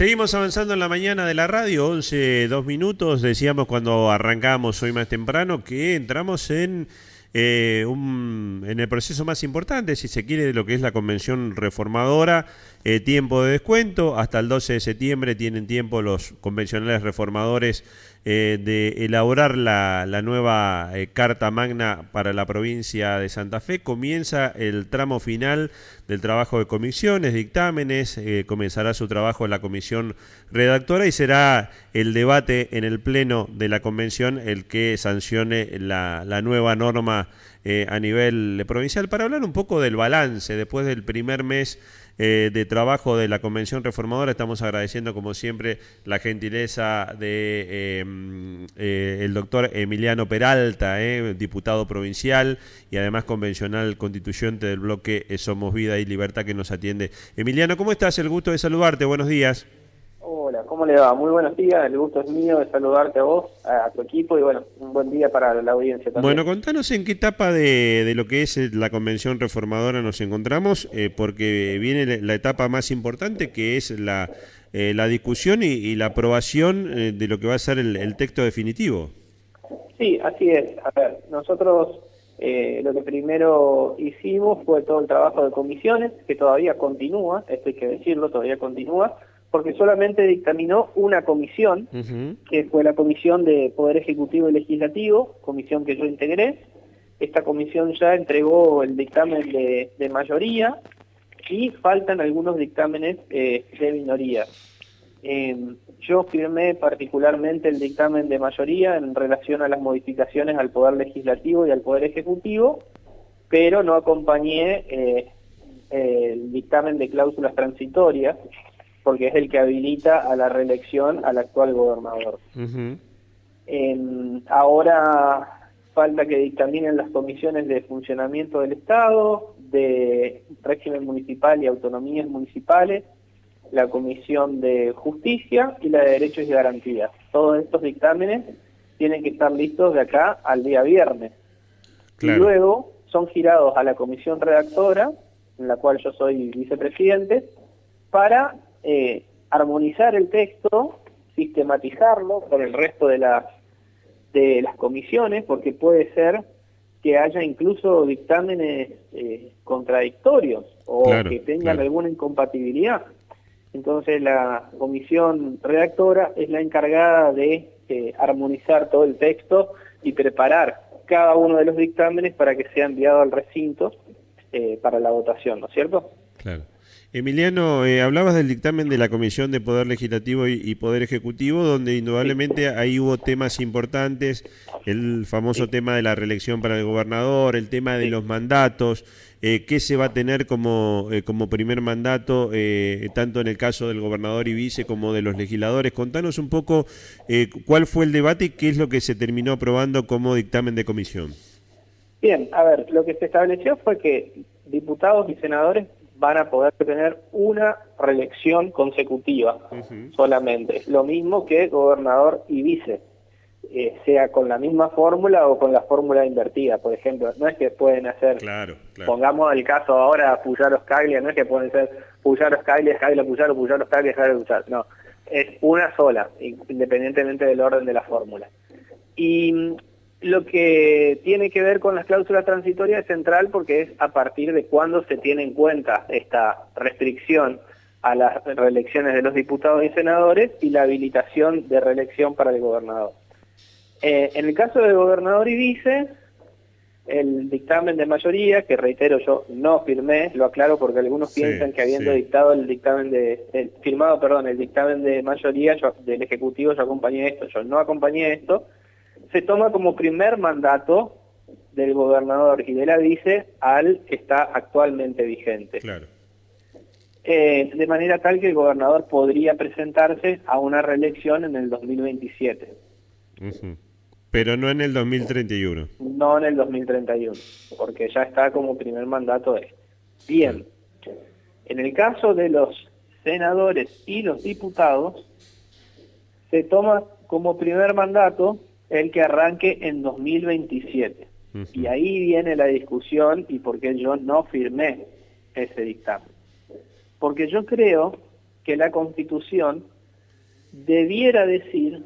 Seguimos avanzando en la mañana de la radio, 11:02. Decíamos cuando arrancamos hoy más temprano que entramos en el proceso más importante, si se quiere, de lo que es la convención reformadora. Tiempo de descuento, hasta el 12 de septiembre tienen tiempo los convencionales reformadores de elaborar la nueva Carta Magna para la provincia de Santa Fe. Comienza el tramo final del trabajo de comisiones, dictámenes, comenzará su trabajo en la comisión redactora y será el debate en el pleno de la convención el que sancione la nueva norma a nivel provincial. Para hablar un poco del balance después del primer mes de trabajo de la Convención Reformadora, estamos agradeciendo como siempre la gentileza de el doctor Emiliano Peralta, diputado provincial y además convencional constituyente del bloque Somos Vida y Libertad, que nos atiende. Emiliano, ¿cómo estás? El gusto de saludarte, buenos días. Hola, ¿cómo le va? Muy buenos días, el gusto es mío de saludarte a vos, a tu equipo y bueno, un buen día para la audiencia también. Bueno, contanos en qué etapa de lo que es la Convención Reformadora nos encontramos, porque viene la etapa más importante, que es la discusión y la aprobación de lo que va a ser el texto definitivo. Sí, así es. A ver, nosotros lo que primero hicimos fue todo el trabajo de comisiones, que todavía continúa, esto hay que decirlo, todavía continúa, porque solamente dictaminó una comisión, que fue la Comisión de Poder Ejecutivo y Legislativo, comisión que yo integré. Esta comisión ya entregó el dictamen de mayoría y faltan algunos dictámenes de minoría. Yo firmé particularmente el dictamen de mayoría en relación a las modificaciones al Poder Legislativo y al Poder Ejecutivo, pero no acompañé el dictamen de cláusulas transitorias, porque es el que habilita a la reelección al actual gobernador. Ahora falta que dictaminen las comisiones de funcionamiento del Estado, de régimen municipal y autonomías municipales, la Comisión de Justicia y la de Derechos y Garantías. Todos estos dictámenes tienen que estar listos de acá al día viernes. Claro. Y luego son girados a la Comisión Redactora, en la cual yo soy vicepresidente, para armonizar el texto, sistematizarlo por el resto de las comisiones, porque puede ser que haya incluso dictámenes contradictorios o que tengan alguna incompatibilidad. Entonces la comisión redactora es la encargada de armonizar todo el texto y preparar cada uno de los dictámenes para que sea enviado al recinto para la votación, ¿no es cierto? Claro. Emiliano, hablabas del dictamen de la Comisión de Poder Legislativo y Poder Ejecutivo, donde indudablemente ahí hubo temas importantes, el famoso tema de la reelección para el gobernador, el tema de los mandatos, qué se va a tener como primer mandato, tanto en el caso del gobernador y vice como de los legisladores. Contanos un poco cuál fue el debate y qué es lo que se terminó aprobando como dictamen de comisión. Bien, a ver, lo que se estableció fue que diputados y senadores van a poder tener una reelección consecutiva solamente. Lo mismo que gobernador y vice, sea con la misma fórmula o con la fórmula invertida, por ejemplo. No es que pueden hacer, pongamos el caso ahora, Puyaro-Scaglia, no es que pueden ser Puyaro-Scaglia, Scaglia-Puyaro, Puyaro-Scaglia, Scaglia-Puyaro, no. Es una sola, independientemente del orden de la fórmula. Y lo que tiene que ver con las cláusulas transitorias es central porque es a partir de cuándo se tiene en cuenta esta restricción a las reelecciones de los diputados y senadores y la habilitación de reelección para el gobernador. En el caso del gobernador y vice, el dictamen de mayoría, que reitero yo no firmé, lo aclaro porque algunos piensan que habiendo dictado el dictamen el dictamen de mayoría del Ejecutivo, yo acompañé esto, yo no acompañé esto, se toma como primer mandato del gobernador y de la vice al que está actualmente vigente. Claro. De manera tal que el gobernador podría presentarse a una reelección en el 2027. Pero no en el 2031. No en el 2031, porque ya está como primer mandato de. Bien, en el caso de los senadores y los diputados, se toma como primer mandato el que arranque en 2027. Y ahí viene la discusión y por qué yo no firmé ese dictamen. Porque yo creo que la Constitución debiera decir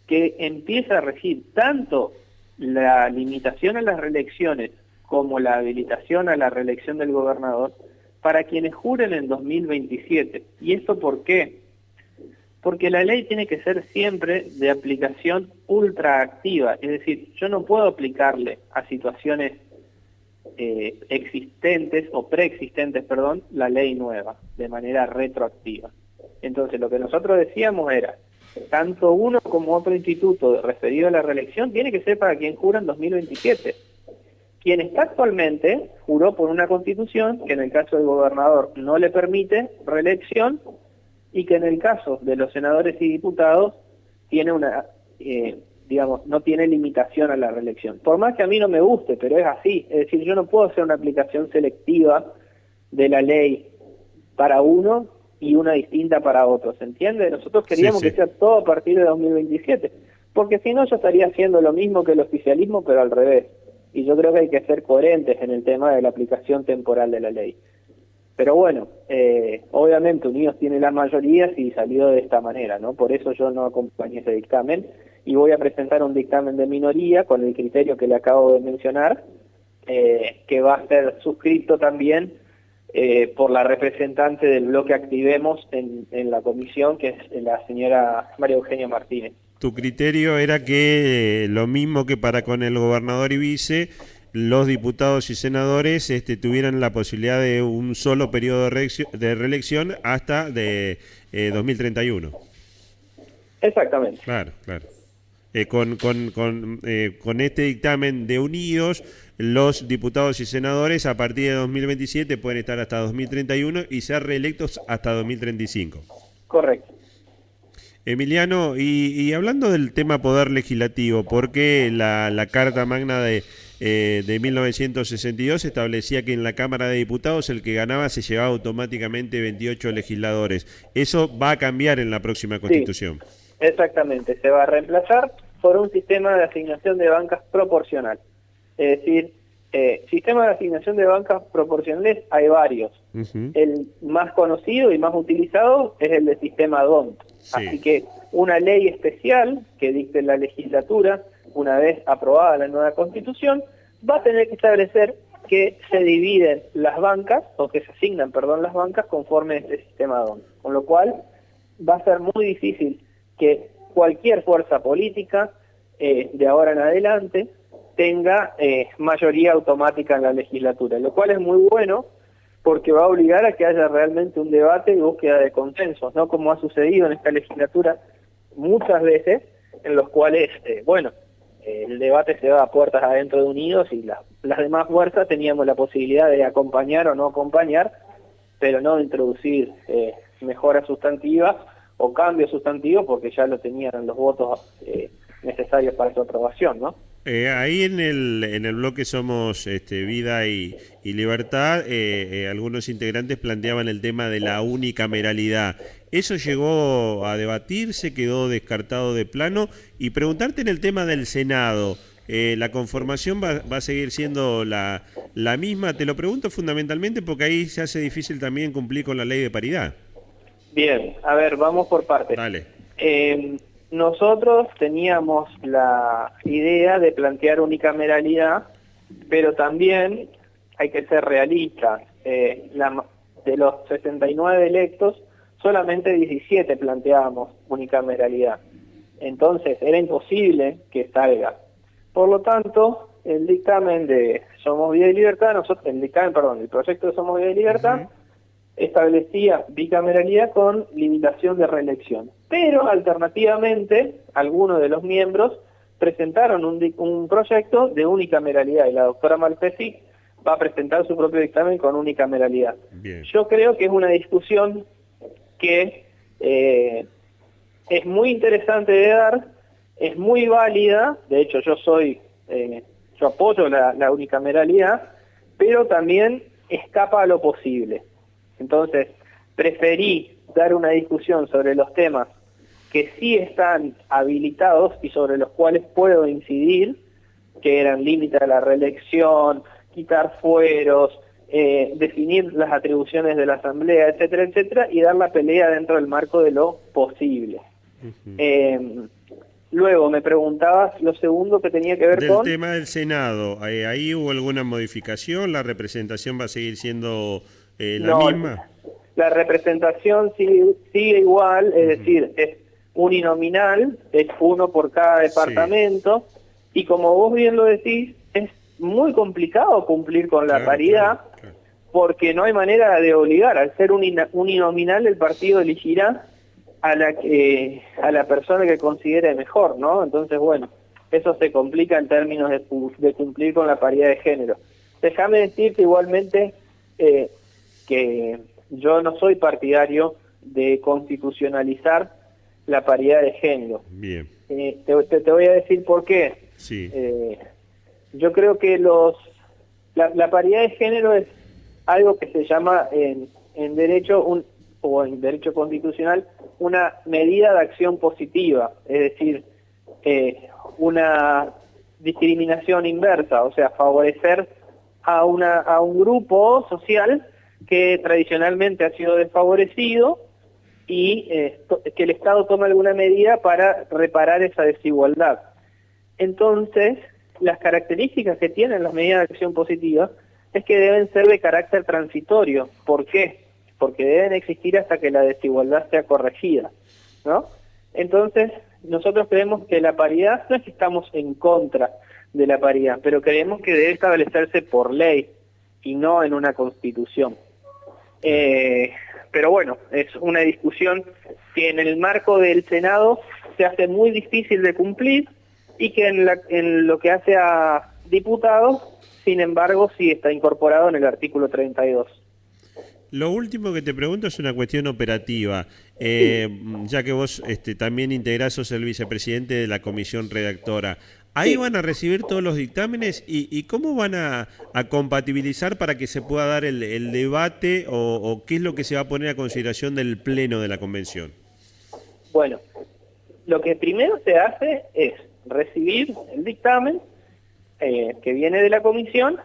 que empieza a regir tanto la limitación a las reelecciones como la habilitación a la reelección del gobernador para quienes juren en 2027. ¿Y esto por qué? Porque la ley tiene que ser siempre de aplicación ultraactiva, es decir, yo no puedo aplicarle a situaciones existentes o preexistentes, perdón, la ley nueva, de manera retroactiva. Entonces, lo que nosotros decíamos era, tanto uno como otro instituto referido a la reelección tiene que ser para quien jura en 2027. Quien está actualmente juró por una constitución que en el caso del gobernador no le permite reelección y que en el caso de los senadores y diputados tiene una, no tiene limitación a la reelección. Por más que a mí no me guste, pero es así. Es decir, yo no puedo hacer una aplicación selectiva de la ley para uno y una distinta para otro, ¿se entiende? Nosotros queríamos que sea todo a partir de 2027, porque si no yo estaría haciendo lo mismo que el oficialismo, pero al revés. Y yo creo que hay que ser coherentes en el tema de la aplicación temporal de la ley. Pero bueno, obviamente Unidos tiene la mayoría y salió de esta manera, ¿no? Por eso yo no acompañé ese dictamen y voy a presentar un dictamen de minoría con el criterio que le acabo de mencionar, que va a ser suscrito también por la representante del bloque Activemos en la comisión, que es la señora María Eugenia Martínez. Tu criterio era que lo mismo que para con el gobernador y vice, los diputados y senadores tuvieran la posibilidad de un solo periodo de reelección hasta de 2031. Exactamente. Claro, claro. Con este dictamen de Unidos, los diputados y senadores a partir de 2027 pueden estar hasta 2031 y ser reelectos hasta 2035. Correcto. Emiliano, y hablando del tema poder legislativo, porque la Carta Magna de 1962 establecía que en la Cámara de Diputados el que ganaba se llevaba automáticamente 28 legisladores. ¿Eso va a cambiar en la próxima Constitución? Sí, exactamente. Se va a reemplazar por un sistema de asignación de bancas proporcional. Es decir, sistema de asignación de bancas proporcionales hay varios. El más conocido y más utilizado es el del sistema DONT. Sí. Así que una ley especial que dicte la legislatura, una vez aprobada la nueva Constitución, va a tener que establecer que se dividen las bancas, o que se asignan, perdón, las bancas conforme a este sistema DONT. Con lo cual va a ser muy difícil que cualquier fuerza política de ahora en adelante tenga mayoría automática en la legislatura, lo cual es muy bueno porque va a obligar a que haya realmente un debate y búsqueda de consensos, ¿no? Como ha sucedido en esta legislatura muchas veces, en los cuales, el debate se da a puertas adentro de Unidos y las demás fuerzas teníamos la posibilidad de acompañar o no acompañar, pero no introducir mejoras sustantivas o cambios sustantivos porque ya lo tenían los votos necesarios para su aprobación, ¿no? Ahí en el bloque Somos Vida y Libertad, algunos integrantes planteaban el tema de la unicameralidad. ¿Eso llegó a debatirse, quedó descartado de plano? Y preguntarte en el tema del Senado, ¿la conformación va a seguir siendo la misma? Te lo pregunto fundamentalmente porque ahí se hace difícil también cumplir con la ley de paridad. Bien, a ver, vamos por partes. Dale. Nosotros teníamos la idea de plantear unicameralidad, pero también hay que ser realistas. De los 69 electos, solamente 17 planteábamos unicameralidad. Entonces, era imposible que salga. Por lo tanto, el dictamen de Somos Vida y Libertad, el proyecto de Somos Vida y Libertad, establecía bicameralidad con limitación de reelección. Pero alternativamente, algunos de los miembros presentaron un proyecto de unicameralidad y la doctora Malpesi va a presentar su propio dictamen con unicameralidad. Bien. Yo creo que es una discusión que es muy interesante de dar, es muy válida, de hecho yo apoyo la unicameralidad, pero también escapa a lo posible. Entonces, preferí dar una discusión sobre los temas que sí están habilitados y sobre los cuales puedo incidir, que eran límite a la reelección, quitar fueros, definir las atribuciones de la Asamblea, etcétera, etcétera, y dar la pelea dentro del marco de lo posible. Luego me preguntabas lo segundo que tenía que ver del con... tema del Senado. ¿Ahí hubo alguna modificación? ¿La representación va a seguir siendo la No, misma? la representación sigue igual, es decir, es uninominal, es uno por cada departamento, y como vos bien lo decís, es muy complicado cumplir con la paridad, claro. porque no hay manera de obligar. Al ser uninominal, el partido elegirá a la persona que considere mejor, ¿no? Entonces, bueno, eso se complica en términos de cumplir con la paridad de género. Déjame decirte igualmente que yo no soy partidario de constitucionalizar la paridad de género. Bien. Te voy a decir por qué. Sí. Yo creo que la paridad de género es algo que se llama en derecho o en derecho constitucional una medida de acción positiva, es decir, una discriminación inversa, o sea, favorecer a un grupo social que tradicionalmente ha sido desfavorecido y que el Estado tome alguna medida para reparar esa desigualdad. Entonces, las características que tienen las medidas de acción positiva es que deben ser de carácter transitorio. ¿Por qué? Porque deben existir hasta que la desigualdad sea corregida, ¿no? Entonces, nosotros creemos que la paridad, no es que estamos en contra de la paridad, pero creemos que debe establecerse por ley y no en una constitución. Pero bueno, es una discusión que en el marco del Senado se hace muy difícil de cumplir y que en lo que hace a diputados, sin embargo, sí está incorporado en el artículo 32. Lo último que te pregunto es una cuestión operativa, ya que vos también integrás, sos el vicepresidente de la comisión redactora. ¿Ahí van a recibir todos los dictámenes y cómo van a compatibilizar para que se pueda dar el debate o qué es lo que se va a poner a consideración del pleno de la convención? Bueno, lo que primero se hace es recibir el dictamen que viene de la comisión,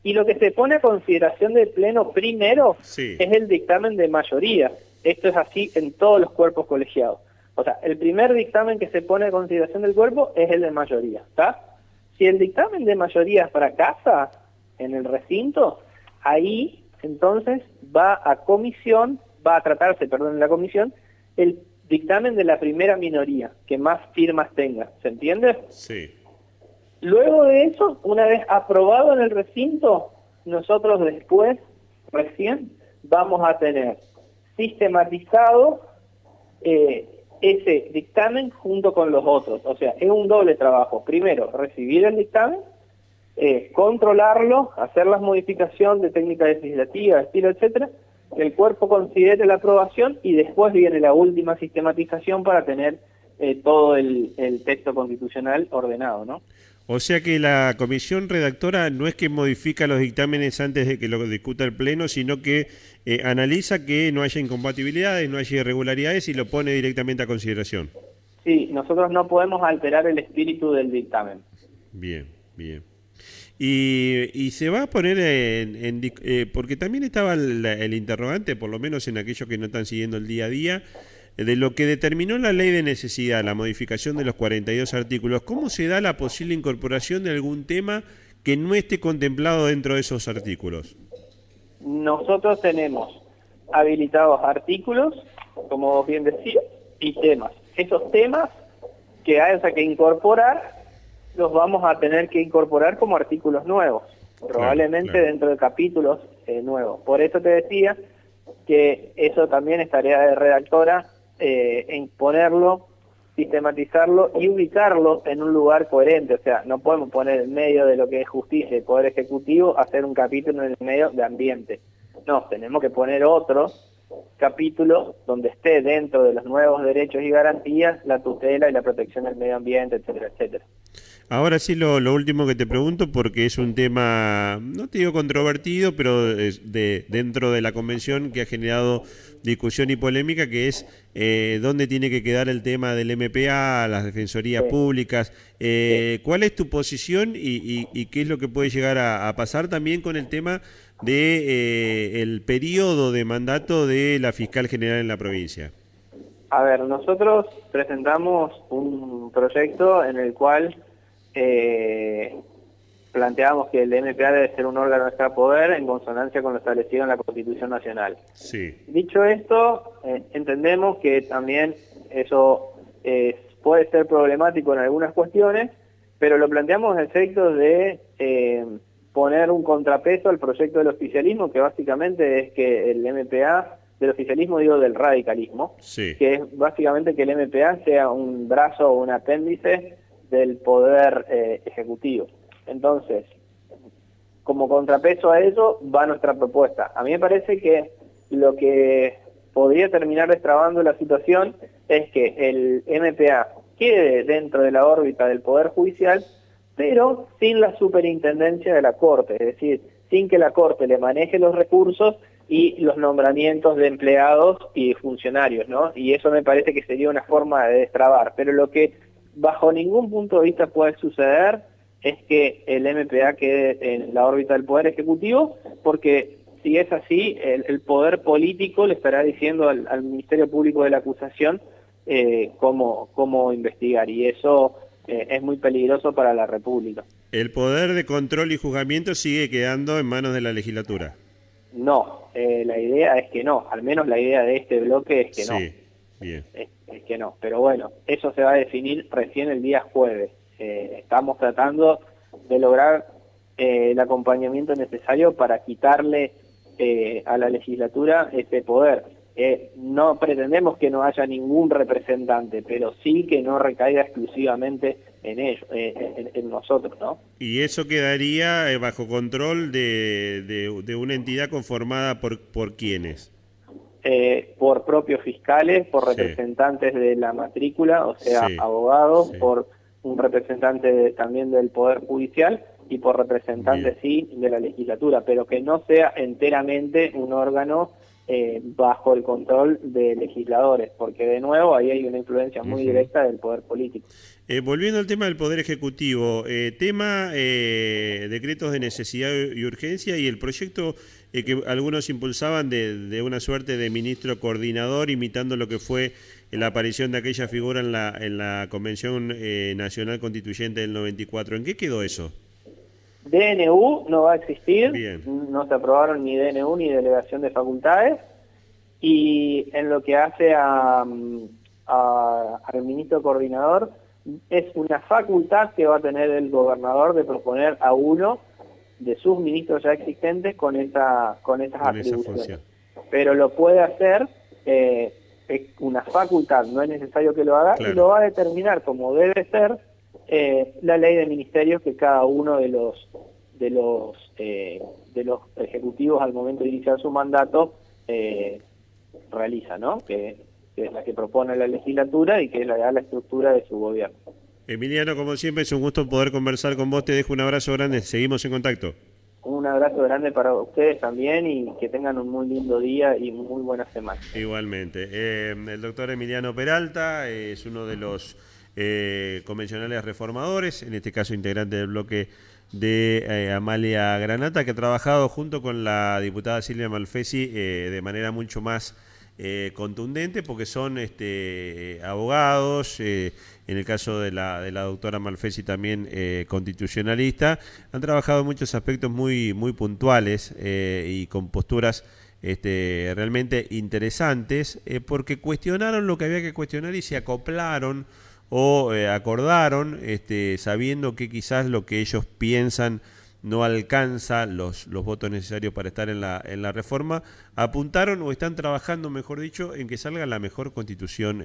y lo que se pone a consideración del pleno primero es el dictamen de mayoría. Esto es así en todos los cuerpos colegiados. O sea, el primer dictamen que se pone a consideración del cuerpo es el de mayoría, ¿está? Si el dictamen de mayoría fracasa en el recinto, ahí entonces va a tratarse, en la comisión, el dictamen de la primera minoría, que más firmas tenga, ¿se entiende? Sí. Luego de eso, una vez aprobado en el recinto, nosotros después, recién, vamos a tener sistematizado ese dictamen junto con los otros. O sea, es un doble trabajo. Primero, recibir el dictamen, controlarlo, hacer las modificaciones de técnica legislativa, estilo, etcétera, que el cuerpo considere la aprobación y después viene la última sistematización para tener todo el texto constitucional ordenado, ¿no? O sea que la comisión redactora no es que modifica los dictámenes antes de que lo discuta el Pleno, sino que analiza que no haya incompatibilidades, no haya irregularidades y lo pone directamente a consideración. Sí, nosotros no podemos alterar el espíritu del dictamen. Bien, bien. Y se va a poner porque también estaba el interrogante, por lo menos en aquellos que no están siguiendo el día a día, de lo que determinó la ley de necesidad, la modificación de los 42 artículos. ¿Cómo se da la posible incorporación de algún tema que no esté contemplado dentro de esos artículos? Nosotros tenemos habilitados artículos, como vos bien decís, y temas. Esos temas que haya que incorporar, los vamos a tener que incorporar como artículos nuevos, probablemente dentro de capítulos nuevos. Por eso te decía que eso también es tarea de redactora, en ponerlo, sistematizarlo y ubicarlo en un lugar coherente. O sea, no podemos poner en medio de lo que es justicia y poder ejecutivo, hacer un capítulo en el medio de ambiente. No, tenemos que poner otro capítulo donde esté dentro de los nuevos derechos y garantías la tutela y la protección del medio ambiente, etcétera, etcétera. Ahora sí, lo último que te pregunto, porque es un tema, no te digo controvertido, pero dentro de la convención que ha generado discusión y polémica, que es dónde tiene que quedar el tema del MPA, las defensorías Sí, públicas. sí. ¿Cuál es tu posición y qué es lo que puede llegar a pasar también con el tema de el periodo de mandato de la fiscal general en la provincia? A ver, nosotros presentamos un proyecto en el cual planteamos que el MPA debe ser un órgano de extrapoder en consonancia con lo establecido en la Constitución Nacional. Sí. Dicho esto, entendemos que también eso puede ser problemático en algunas cuestiones, pero lo planteamos a efectos de poner un contrapeso al proyecto del oficialismo, que básicamente es que el MPA, del oficialismo digo del radicalismo, Sí. que es básicamente que el MPA sea un brazo o un apéndice del poder ejecutivo. Entonces, como contrapeso a eso va nuestra propuesta. A mí me parece que lo que podría terminar destrabando la situación es que el MPA quede dentro de la órbita del Poder Judicial, pero sin la superintendencia de la Corte, es decir, sin que la Corte le maneje los recursos y los nombramientos de empleados y funcionarios, ¿no? Y eso me parece que sería una forma de destrabar, pero lo que bajo ningún punto de vista puede suceder es que el MPA quede en la órbita del Poder Ejecutivo, porque si es así, el poder político le estará diciendo al Ministerio Público de la Acusación cómo investigar, y eso es muy peligroso para la República. El poder de control y juzgamiento sigue quedando en manos de la legislatura. No, la idea es que no, al menos la idea de este bloque es que no. Sí, bien. Es que no, pero bueno, eso se va a definir recién el día jueves. Estamos tratando de lograr el acompañamiento necesario para quitarle a la legislatura ese poder. No pretendemos que no haya ningún representante, pero sí que no recaiga exclusivamente en ellos, en nosotros, ¿no? Y eso quedaría bajo control de una entidad conformada por ¿quiénes? Por propios fiscales, por Sí. representantes de la matrícula, o sea, Sí, abogados, sí. por un representante también del Poder Judicial y por representantes, sí, de la legislatura, pero que no sea enteramente un órgano bajo el control de legisladores, porque de nuevo ahí hay una influencia muy directa del poder político. Volviendo al tema del Poder Ejecutivo, tema decretos de necesidad y urgencia y el proyecto que algunos impulsaban de una suerte de ministro coordinador, imitando lo que fue la aparición de aquella figura en la Convención Nacional Constituyente del 94. ¿En qué quedó eso? DNU no va a existir, Bien. no se aprobaron ni DNU ni delegación de facultades, y en lo que hace al ministro coordinador, es una facultad que va a tener el gobernador de proponer a uno de sus ministros ya existentes con esas atribuciones. Pero lo puede hacer, es una facultad, no es necesario que lo haga, Claro. Y lo va a determinar como debe ser la ley de ministerios que cada uno de los ejecutivos al momento de iniciar su mandato realiza, ¿no? Que es la que propone la legislatura y que es la que da la estructura de su gobierno. Emiliano, como siempre, es un gusto poder conversar con vos. Te dejo un abrazo grande. Seguimos en contacto. Un abrazo grande para ustedes también y que tengan un muy lindo día y muy buena semana. Igualmente. El doctor Emiliano Peralta es uno de los convencionales reformadores, en este caso integrante del bloque de Amalia Granata, que ha trabajado junto con la diputada Silvia Malfesi de manera mucho más contundente, porque son abogados, en el caso de la doctora Malfesi también constitucionalista, han trabajado en muchos aspectos muy puntuales y con posturas realmente interesantes, porque cuestionaron lo que había que cuestionar y se acoplaron o acordaron, sabiendo que quizás lo que ellos piensan no alcanza los votos necesarios para estar en la reforma, apuntaron o están trabajando, mejor dicho, en que salga la mejor constitución.